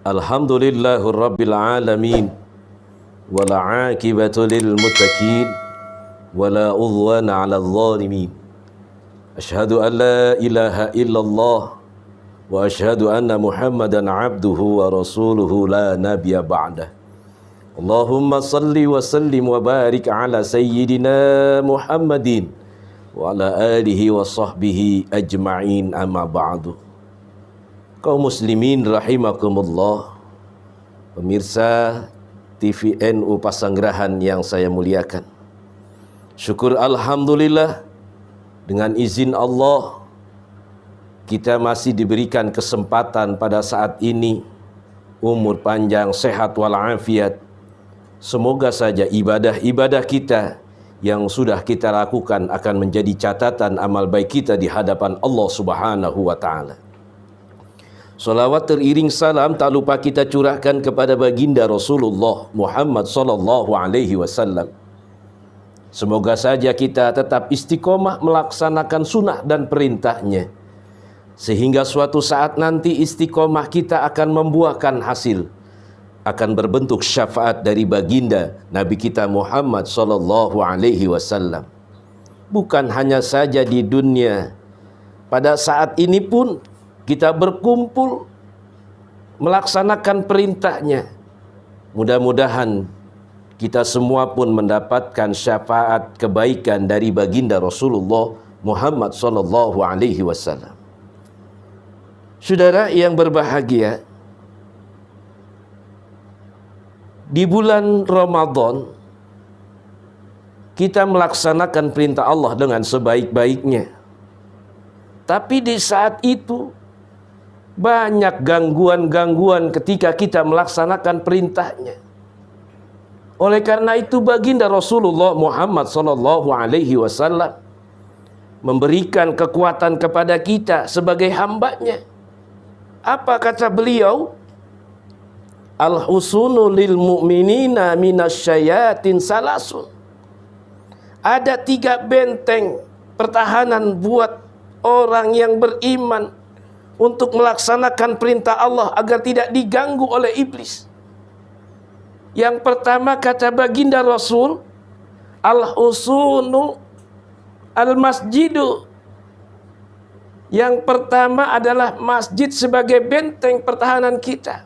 Alhamdulillahirabbil alamin wal aqibatu lil muttaqin wala udwana 'alal zalimin. Asyhadu an la ilaha illallah wa asyhadu anna Muhammadan 'abduhu wa rasuluhu la nabiyya ba'dah. Allahumma salli wa sallim wa barik ala sayyidina Muhammadin wa ala alihi wa sahbihi ajma'in, amma ba'du. Kaum muslimin rahimakumullah, pemirsa TVNU Pasanggerahan yang saya muliakan, syukur alhamdulillah, dengan izin Allah kita masih diberikan kesempatan pada saat ini, umur panjang, sehat walafiat. Semoga saja ibadah-ibadah kita yang sudah kita lakukan akan menjadi catatan amal baik kita di hadapan Allah Subhanahu wa ta'ala. Salawat teriring salam tak lupa kita curahkan kepada baginda Rasulullah Muhammad sallallahu alaihi wasallam. Semoga saja kita tetap istiqomah melaksanakan sunnah dan perintahnya, sehingga suatu saat nanti istiqomah kita akan membuahkan hasil, akan berbentuk syafaat dari baginda Nabi kita Muhammad sallallahu alaihi wasallam. Bukan hanya saja di dunia, pada saat ini pun kita berkumpul melaksanakan perintahnya. Mudah-mudahan kita semua pun mendapatkan syafaat kebaikan dari baginda Rasulullah Muhammad sallallahu alaihi wasallam. Saudara yang berbahagia, di bulan Ramadan kita melaksanakan perintah Allah dengan sebaik-baiknya. Tapi di saat itu banyak gangguan-gangguan ketika kita melaksanakan perintahnya. Oleh karena itu baginda Rasulullah Muhammad sallallahu alaihi wasallam memberikan kekuatan kepada kita sebagai hambanya. Apa kata beliau? Al-husunu lil mu'minina minasyayatin salasun. Ada 3 benteng pertahanan buat orang yang beriman untuk melaksanakan perintah Allah agar tidak diganggu oleh iblis. Yang pertama kata baginda Rasul, al-husunu al-masjidu. Yang pertama adalah masjid sebagai benteng pertahanan kita.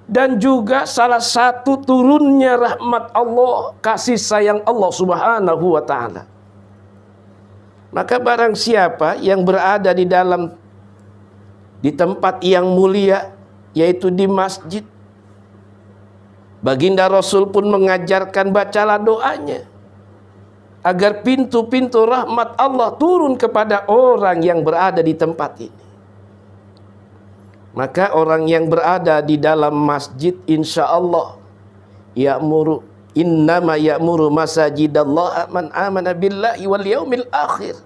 Dan juga salah satu turunnya rahmat Allah, kasih sayang Allah Subhanahu wa ta'ala. Maka barang siapa yang berada di tempat yang mulia, yaitu di masjid, baginda Rasul pun mengajarkan, bacalah doanya agar pintu-pintu rahmat Allah turun kepada orang yang berada di tempat ini. Maka orang yang berada di dalam masjid, insya Allah innama ya'muru masajidallah man amana billahi wal yaumil akhir.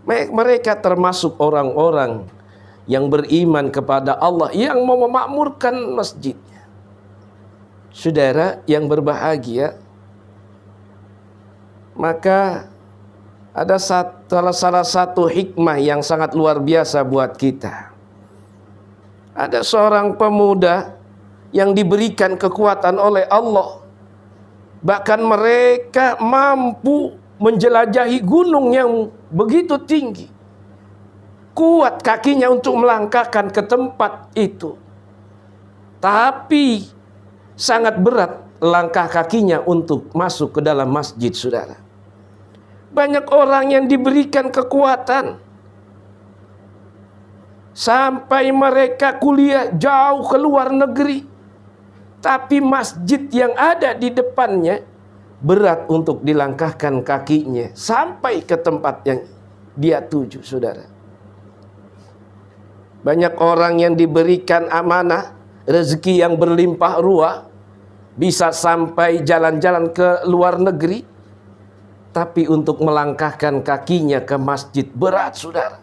Mereka termasuk orang-orang yang beriman kepada Allah, yang mau memakmurkan masjidnya. Saudara yang berbahagia, maka ada salah satu hikmah yang sangat luar biasa buat kita. Ada seorang pemuda yang diberikan kekuatan oleh Allah. Bahkan mereka mampu menjelajahi gunung yang begitu tinggi. Kuat kakinya untuk melangkahkan ke tempat itu. Tapi sangat berat langkah kakinya untuk masuk ke dalam masjid, saudara. Banyak orang yang diberikan kekuatan sampai mereka kuliah jauh ke luar negeri, tapi masjid yang ada di depannya berat untuk dilangkahkan kakinya sampai ke tempat yang dia tuju, saudara. Banyak orang yang diberikan amanah, rezeki yang berlimpah ruah, bisa sampai jalan-jalan ke luar negeri, tapi untuk melangkahkan kakinya ke masjid berat, saudara.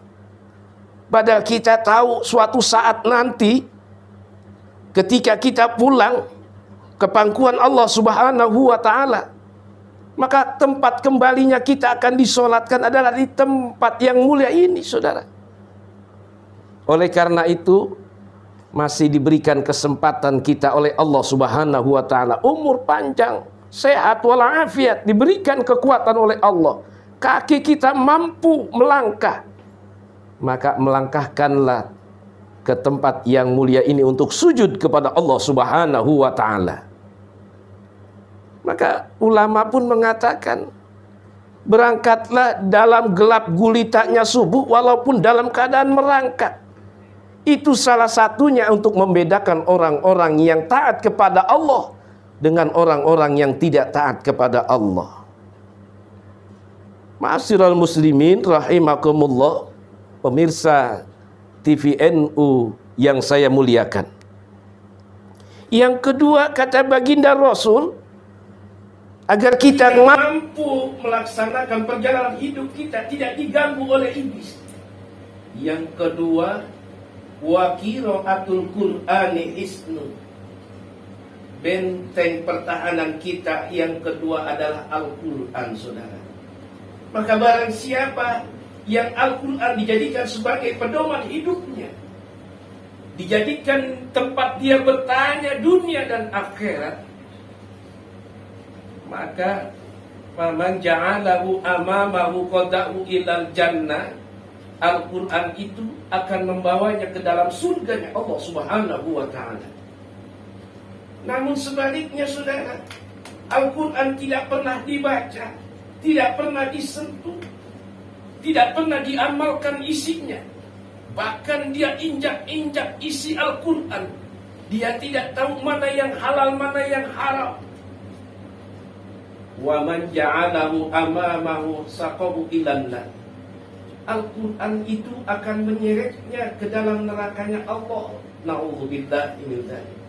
Padahal kita tahu suatu saat nanti ketika kita pulang ke pangkuan Allah Subhanahu wa ta'ala, maka tempat kembalinya kita akan disolatkan adalah di tempat yang mulia ini, saudara. Oleh karena itu, masih diberikan kesempatan kita oleh Allah Subhanahu wa taala, umur panjang, sehat walafiat, diberikan kekuatan oleh Allah, kaki kita mampu melangkah, maka melangkahkanlah ke tempat yang mulia ini untuk sujud kepada Allah Subhanahu wa taala. Maka ulama pun mengatakan, berangkatlah dalam gelap gulitanya subuh walaupun dalam keadaan merangkak. Itu salah satunya untuk membedakan orang-orang yang taat kepada Allah dengan orang-orang yang tidak taat kepada Allah. Ma'asyiral muslimin rahimakumullah, pemirsa TVNU yang saya muliakan. Yang kedua, kata baginda Rasul, agar kita mampu melaksanakan perjalanan hidup kita tidak diganggu oleh iblis. Yang kedua, wa qiraatul Qur'ani hisnu, benteng pertahanan kita yang kedua adalah Al-Quran, saudara. Maka barang siapa yang Al-Quran dijadikan sebagai pedoman hidupnya, dijadikan tempat dia bertanya dunia dan akhirat, maka faman ja'alahu amamahu qada'u ilal jannah, Al-Quran itu akan membawanya ke dalam surganya Allah Subhanahu wa ta'ala. Namun sebaliknya, saudara, Al-Quran tidak pernah dibaca, tidak pernah disentuh, tidak pernah diamalkan isinya. Bahkan dia injak-injak isi Al-Quran. Dia tidak tahu mana yang halal, mana yang haram. Wa man ja'alahu amamahu saqahu ilan nar. Al-Quran itu akan menyeretnya ke dalam nerakanya Allah. Na'udzubillahi min dzalik.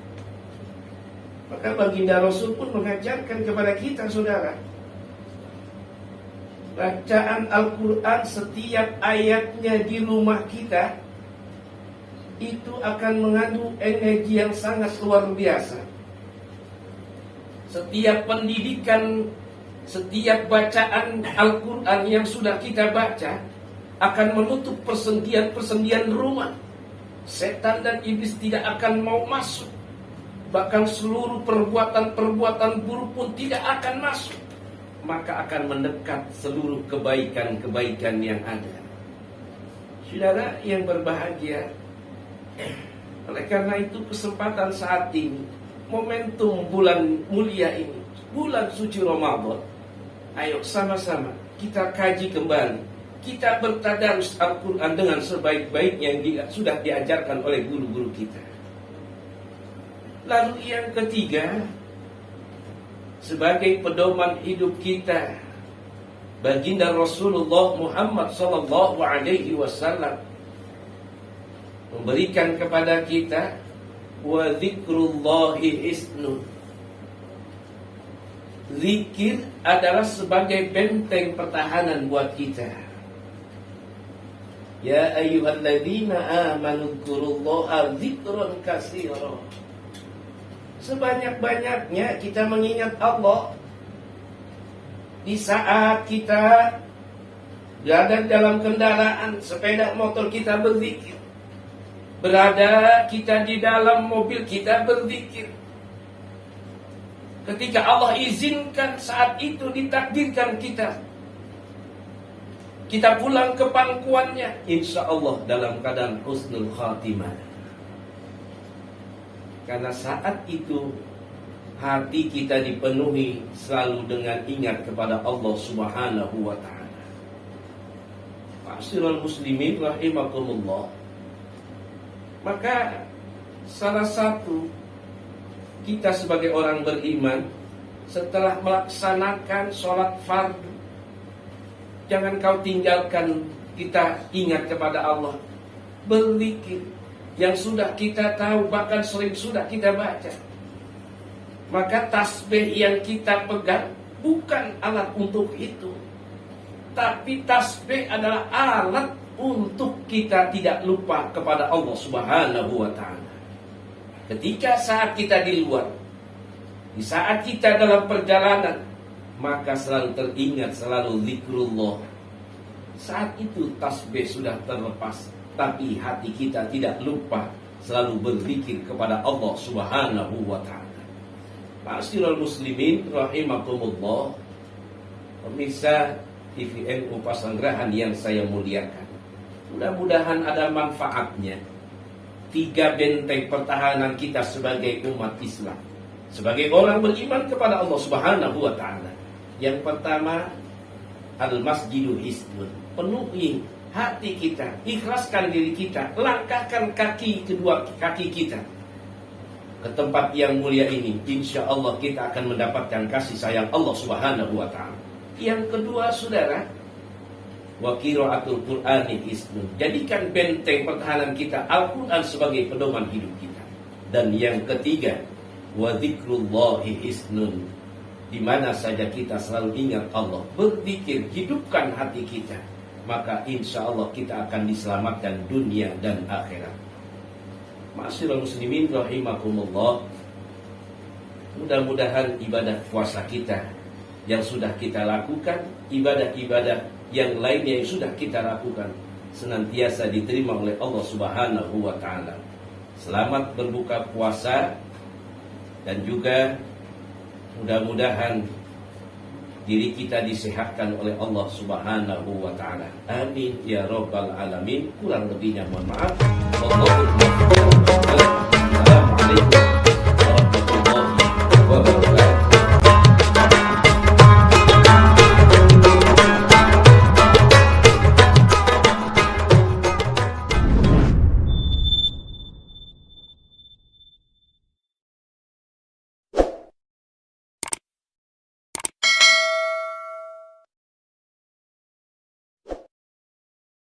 Maka baginda Rasul pun mengajarkan kepada kita, saudara, bacaan Al-Quran setiap ayatnya di rumah kita itu akan mengandung energi yang sangat luar biasa. Setiap pendidikan, setiap bacaan Al-Quran yang sudah kita baca akan menutup persendian-persendian rumah. Setan dan iblis tidak akan mau masuk. Bahkan seluruh perbuatan-perbuatan buruk pun tidak akan masuk. Maka akan mendekat seluruh kebaikan-kebaikan yang ada. Saudara yang berbahagia, oleh karena itu kesempatan saat ini, momentum bulan mulia ini, bulan suci Ramadan, ayo sama-sama kita kaji kembali, kita bertadarus Al-Quran dengan sebaik-baiknya yang sudah diajarkan oleh guru-guru kita. Lalu yang ketiga, sebagai pedoman hidup kita, baginda Rasulullah Muhammad sallallahu alaihi wasallam memberikan kepada kita wa dzikrullahi hisnu. Zikir adalah sebagai benteng pertahanan buat kita. Ya ayyuhalladzina amanu dzkurullaha dzikran katsira. Sebanyak-banyaknya kita mengingat Allah di saat kita berada dalam kendaraan, sepeda motor kita berzikir, berada kita di dalam mobil kita berzikir. Ketika Allah izinkan saat itu ditakdirkan kita pulang ke pangkuannya, insya Allah dalam keadaan husnul khatimah. Karena saat itu hati kita dipenuhi selalu dengan ingat kepada Allah Subhanahu wa ta'ala. Ma'asyiral muslimin rahimakumullah. Maka salah satu kita sebagai orang beriman, setelah melaksanakan sholat fardu, jangan kau tinggalkan, kita ingat kepada Allah, berzikir yang sudah kita tahu, bahkan sering sudah kita baca. Maka tasbih yang kita pegang bukan alat untuk itu, tapi tasbih adalah alat untuk kita tidak lupa kepada Allah Subhanahu wa ta'ala. Ketika saat kita di luar, di saat kita dalam perjalanan, maka selalu teringat, selalu zikrullah. Saat itu tasbih sudah terlepas, tapi hati kita tidak lupa selalu berzikir kepada Allah Subhanahu wa taala. Ma'asyiral muslimin rahimakumullah, pemirsa TVNU Pasanggerahan yang saya muliakan. Mudah-mudahan ada manfaatnya. 3 benteng pertahanan kita sebagai umat Islam, sebagai orang beriman kepada Allah Subhanahu wa taala. Yang pertama, al-masjidu hisnun. Penuhi hati kita, ikhlaskan diri kita, langkahkan kedua kaki kita ke tempat yang mulia ini. Insya Allah kita akan mendapatkan kasih sayang Allah Subhanahu wa taala. Yang kedua, saudara, wa qiraatul Qur'ani hisnun. Jadikan benteng pertahanan kita Al-Quran sebagai pedoman hidup kita. Dan yang ketiga, wa dzikrullahi hisnun. Di mana saja kita selalu ingat Allah, berzikir, hidupkan hati kita, maka insya Allah kita akan diselamatkan dunia dan akhirat. Ma'asyiral muslimin rahimakumullah, mudah-mudahan ibadah puasa kita yang sudah kita lakukan, ibadah-ibadah yang lainnya yang sudah kita lakukan, senantiasa diterima oleh Allah Subhanahu wa taala. Selamat berbuka puasa, dan juga mudah-mudahan diri kita disehatkan oleh Allah Subhanahu wa taala. Amin ya rabbal alamin. Kurang lebihnya mohon maaf. Assalamualaikum